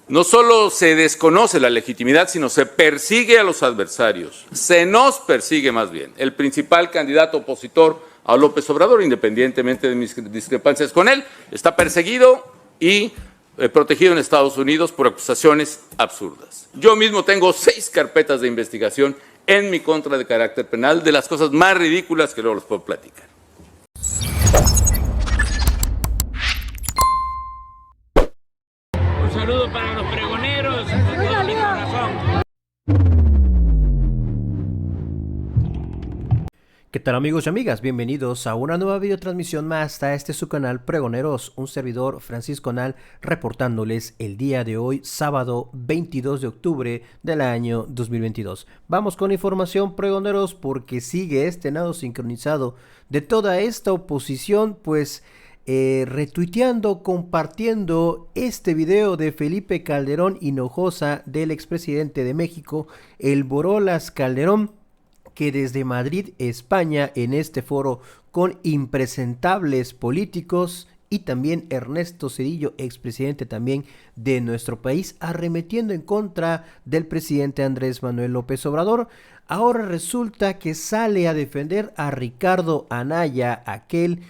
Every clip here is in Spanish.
No solo se desconoce la legitimidad, sino se persigue a los adversarios. Se nos persigue más bien. El principal candidato opositor a López Obrador, independientemente de mis discrepancias con él, está perseguido y protegido en Estados Unidos por acusaciones absurdas. Yo mismo tengo 6 carpetas de investigación en mi contra de carácter penal, de las cosas más ridículas que luego les puedo platicar. Un saludo para los pregoneros, con todo mi corazón. ¿Qué tal, amigos y amigas? Bienvenidos a una nueva videotransmisión más a este su canal Pregoneros, un servidor Francisco Nal reportándoles el día de hoy, sábado 22 de octubre del año 2022. Vamos con información, pregoneros, porque sigue este nado sincronizado de toda esta oposición, pues retuiteando, compartiendo este video de Felipe Calderón Hinojosa, del expresidente de México, el Borolas Calderón, que desde Madrid, España, en este foro con impresentables políticos y también Ernesto Zedillo, expresidente también de nuestro país, arremetiendo en contra del presidente Andrés Manuel López Obrador, ahora resulta que sale a defender a Ricardo Anaya, aquel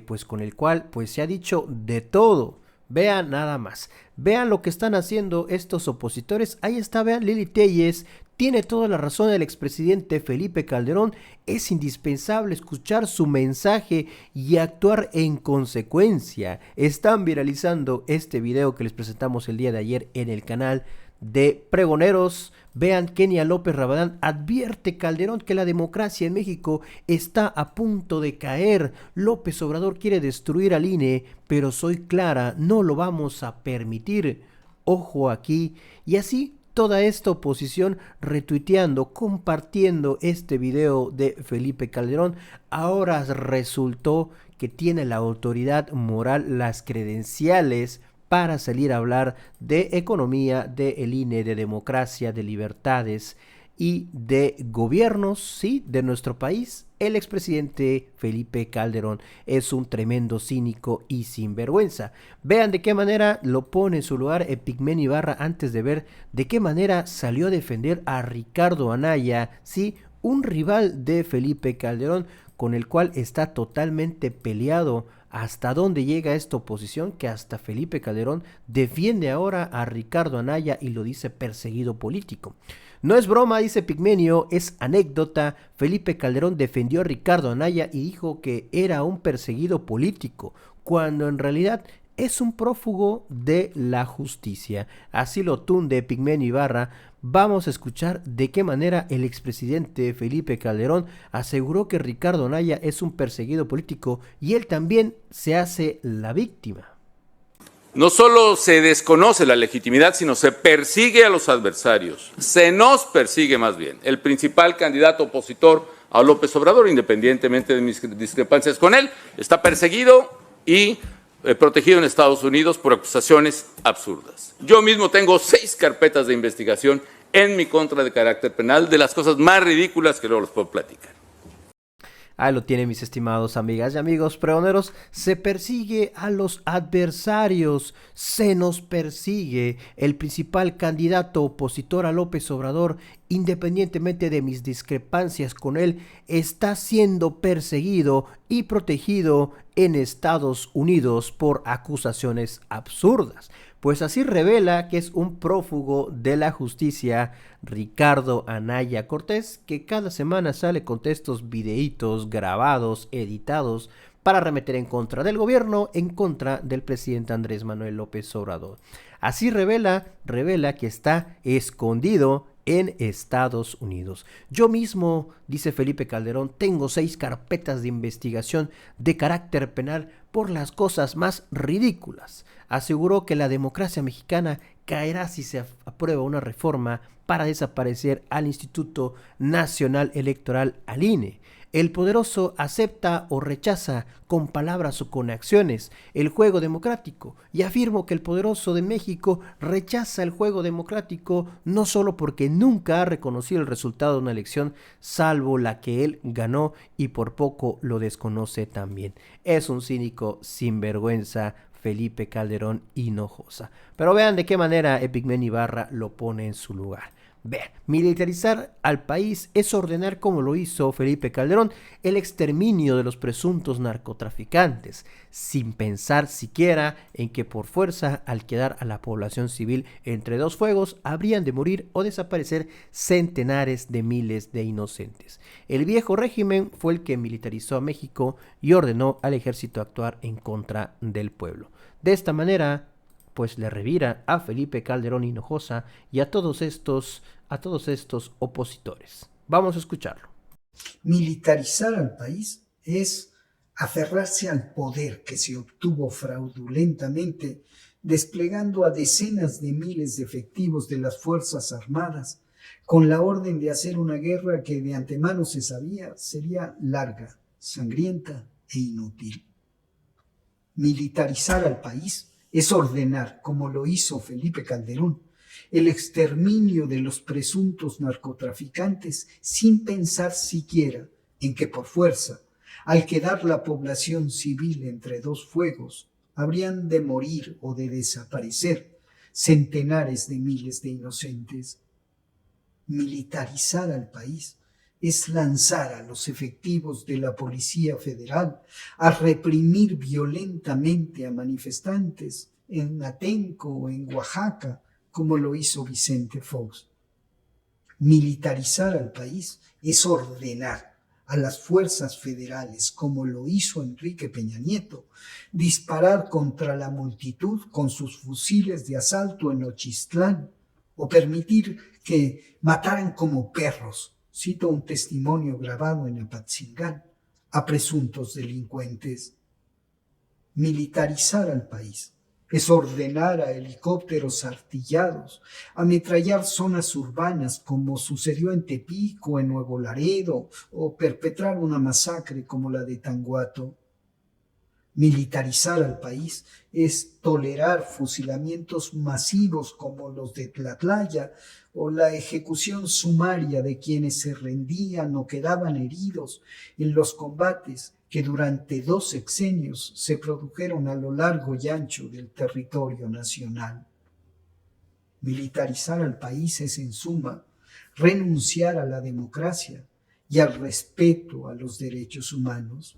pues con el cual pues se ha dicho de todo. Vean nada más, vean lo que están haciendo estos opositores. Ahí está, vean, Lili Téllez. Tiene toda la razón el expresidente Felipe Calderón. Es indispensable escuchar su mensaje y actuar en consecuencia. Están viralizando este video que les presentamos el día de ayer en el canal de Pregoneros. Vean, Kenia López Rabadán advierte Calderón que la democracia en México está a punto de caer. López Obrador quiere destruir al INE, pero soy clara, no lo vamos a permitir. Ojo aquí. Y así toda esta oposición retuiteando, compartiendo este video de Felipe Calderón. Ahora resultó que tiene la autoridad moral, las credenciales para salir a hablar de economía, de el INE, de democracia, de libertades y de gobiernos, sí, de nuestro país. El expresidente Felipe Calderón es un tremendo cínico y sinvergüenza. Vean de qué manera lo pone en su lugar Epigmenio Ibarra antes de ver de qué manera salió a defender a Ricardo Anaya, sí, un rival de Felipe Calderón con el cual está totalmente peleado. ¿Hasta dónde llega esta oposición? Que hasta Felipe Calderón defiende ahora a Ricardo Anaya y lo dice perseguido político. No es broma, dice Pigmenio, es anécdota. Felipe Calderón defendió a Ricardo Anaya y dijo que era un perseguido político, cuando en realidad es un prófugo de la justicia. Así lo tunde Pigmenio Ibarra. Vamos a escuchar de qué manera el expresidente Felipe Calderón aseguró que Ricardo Anaya es un perseguido político y él también se hace la víctima. No solo se desconoce la legitimidad, sino se persigue a los adversarios. Se nos persigue más bien. El principal candidato opositor a López Obrador, independientemente de mis discrepancias con él, está perseguido y protegido en Estados Unidos por acusaciones absurdas. Yo mismo tengo 6 carpetas de investigación en mi contra de carácter penal, de las cosas más ridículas que luego les puedo platicar. Ahí lo tienen, mis estimados amigas y amigos pregoneros. Se persigue a los adversarios, se nos persigue. El principal candidato opositor a López Obrador, independientemente de mis discrepancias con él, está siendo perseguido y protegido en Estados Unidos por acusaciones absurdas. Pues así revela que es un prófugo de la justicia Ricardo Anaya Cortés, que cada semana sale con estos videitos grabados, editados, para arremeter en contra del gobierno, en contra del presidente Andrés Manuel López Obrador. Así revela que está escondido en Estados Unidos. Yo mismo, dice Felipe Calderón, tengo 6 carpetas de investigación de carácter penal por las cosas más ridículas. Aseguró que la democracia mexicana caerá si se aprueba una reforma para desaparecer al Instituto Nacional Electoral, al INE. El poderoso acepta o rechaza con palabras o con acciones el juego democrático, y afirmo que el poderoso de México rechaza el juego democrático no solo porque nunca ha reconocido el resultado de una elección, salvo la que él ganó, y por poco lo desconoce también. Es un cínico sinvergüenza Felipe Calderón Hinojosa. Pero vean de qué manera Epigmen Ibarra lo pone en su lugar. Vean, militarizar al país es ordenar, como lo hizo Felipe Calderón, el exterminio de los presuntos narcotraficantes, sin pensar siquiera en que por fuerza, al quedar a la población civil entre dos fuegos, habrían de morir o desaparecer centenares de miles de inocentes. El viejo régimen fue el que militarizó a México y ordenó al ejército actuar en contra del pueblo. De esta manera, pues le revira a Felipe Calderón Hinojosa y a todos estos opositores. Vamos a escucharlo. Militarizar al país es aferrarse al poder que se obtuvo fraudulentamente, desplegando a decenas de miles de efectivos de las Fuerzas Armadas, con la orden de hacer una guerra que de antemano se sabía sería larga, sangrienta e inútil. Militarizar al país es ordenar, como lo hizo Felipe Calderón, el exterminio de los presuntos narcotraficantes sin pensar siquiera en que por fuerza, al quedar la población civil entre dos fuegos, habrían de morir o de desaparecer centenares de miles de inocentes. Militarizar al país es lanzar a los efectivos de la Policía Federal a reprimir violentamente a manifestantes en Atenco o en Oaxaca, como lo hizo Vicente Fox. Militarizar al país es ordenar a las fuerzas federales, como lo hizo Enrique Peña Nieto, disparar contra la multitud con sus fusiles de asalto en Nochistlán o permitir que mataran como perros, cito un testimonio grabado en Apatzingán, a presuntos delincuentes. Militarizar al país es ordenar a helicópteros artillados, ametrallar zonas urbanas como sucedió en Tepic o en Nuevo Laredo, o perpetrar una masacre como la de Tanguato. Militarizar al país es tolerar fusilamientos masivos como los de Tlatlaya o la ejecución sumaria de quienes se rendían o quedaban heridos en los combates que durante 2 sexenios se produjeron a lo largo y ancho del territorio nacional. Militarizar al país es, en suma, renunciar a la democracia y al respeto a los derechos humanos.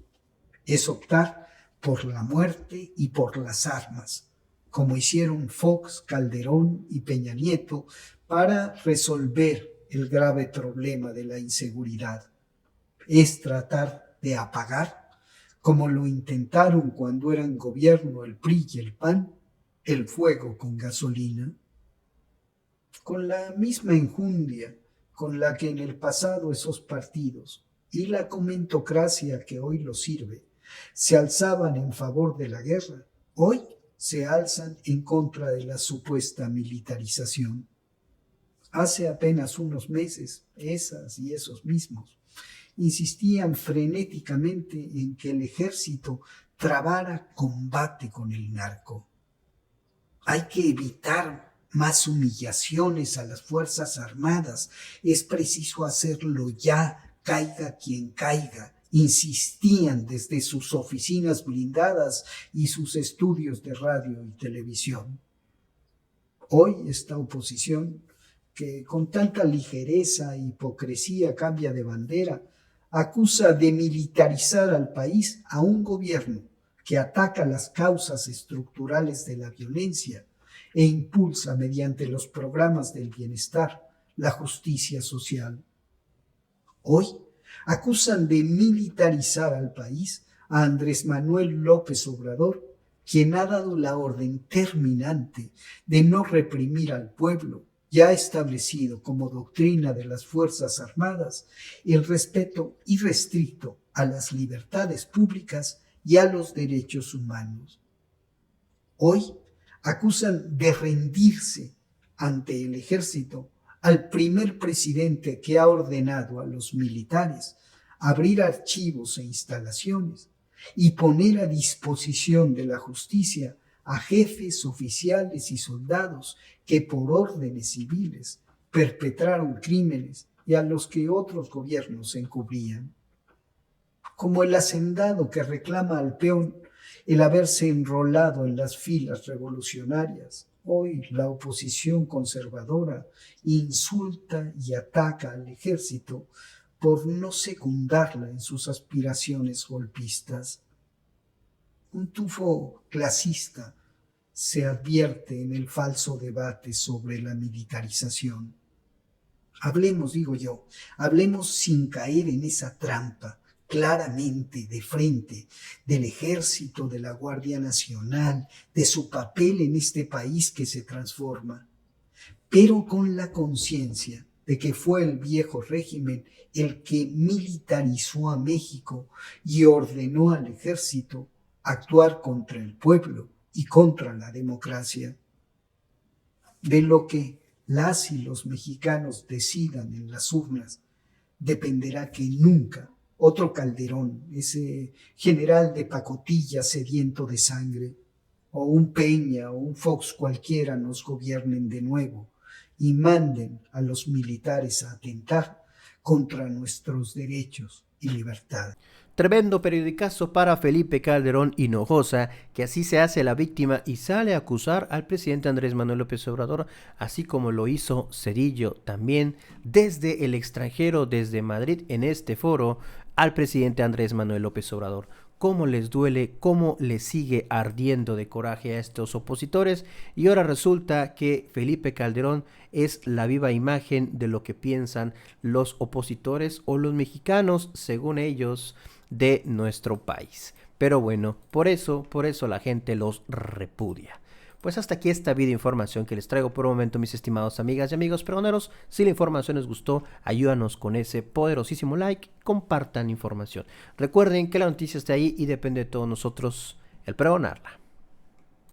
Es optar por la muerte y por las armas, como hicieron Fox, Calderón y Peña Nieto para resolver el grave problema de la inseguridad. Es tratar de apagar, como lo intentaron cuando eran gobierno el PRI y el PAN, el fuego con gasolina. Con la misma enjundia con la que en el pasado esos partidos y la comentocracia que hoy los sirve se alzaban en favor de la guerra, hoy se alzan en contra de la supuesta militarización. Hace apenas unos meses, esas y esos mismos insistían frenéticamente en que el ejército trabara combate con el narco. Hay que evitar más humillaciones a las Fuerzas Armadas. Es preciso hacerlo ya, caiga quien caiga, insistían desde sus oficinas blindadas y sus estudios de radio y televisión. Hoy esta oposición, que con tanta ligereza e hipocresía cambia de bandera, acusa de militarizar al país a un gobierno que ataca las causas estructurales de la violencia e impulsa mediante los programas del bienestar la justicia social. Hoy acusan de militarizar al país a Andrés Manuel López Obrador, quien ha dado la orden terminante de no reprimir al pueblo, ya establecido como doctrina de las Fuerzas Armadas, el respeto irrestricto a las libertades públicas y a los derechos humanos. Hoy acusan de rendirse ante el ejército al primer presidente que ha ordenado a los militares abrir archivos e instalaciones y poner a disposición de la justicia a jefes, oficiales y soldados que por órdenes civiles perpetraron crímenes y a los que otros gobiernos encubrían. Como el hacendado que reclama al peón el haberse enrolado en las filas revolucionarias. Hoy la oposición conservadora insulta y ataca al ejército por no secundarla en sus aspiraciones golpistas. Un tufo clasista se advierte en el falso debate sobre la militarización. Hablemos, digo yo, hablemos sin caer en esa trampa, claramente de frente, del ejército, de la Guardia Nacional, de su papel en este país que se transforma, pero con la conciencia de que fue el viejo régimen el que militarizó a México y ordenó al ejército actuar contra el pueblo y contra la democracia. De lo que las y los mexicanos decidan en las urnas dependerá que nunca otro Calderón, ese general de pacotilla sediento de sangre, o un Peña o un Fox cualquiera nos gobiernen de nuevo y manden a los militares a atentar contra nuestros derechos y libertades. Tremendo periodicazo para Felipe Calderón Hinojosa, que así se hace la víctima y sale a acusar al presidente Andrés Manuel López Obrador, así como lo hizo Cedillo también desde el extranjero, desde Madrid, en este foro, al presidente Andrés Manuel López Obrador. Cómo les duele, cómo les sigue ardiendo de coraje a estos opositores, y ahora resulta que Felipe Calderón es la viva imagen de lo que piensan los opositores o los mexicanos, según ellos, de nuestro país. Pero bueno, por eso la gente los repudia. Pues hasta aquí esta video información que les traigo por un momento, mis estimados amigas y amigos pregoneros. Si la información les gustó, ayúdanos con ese poderosísimo like, compartan información. Recuerden que la noticia está ahí y depende de todos nosotros el pregonarla.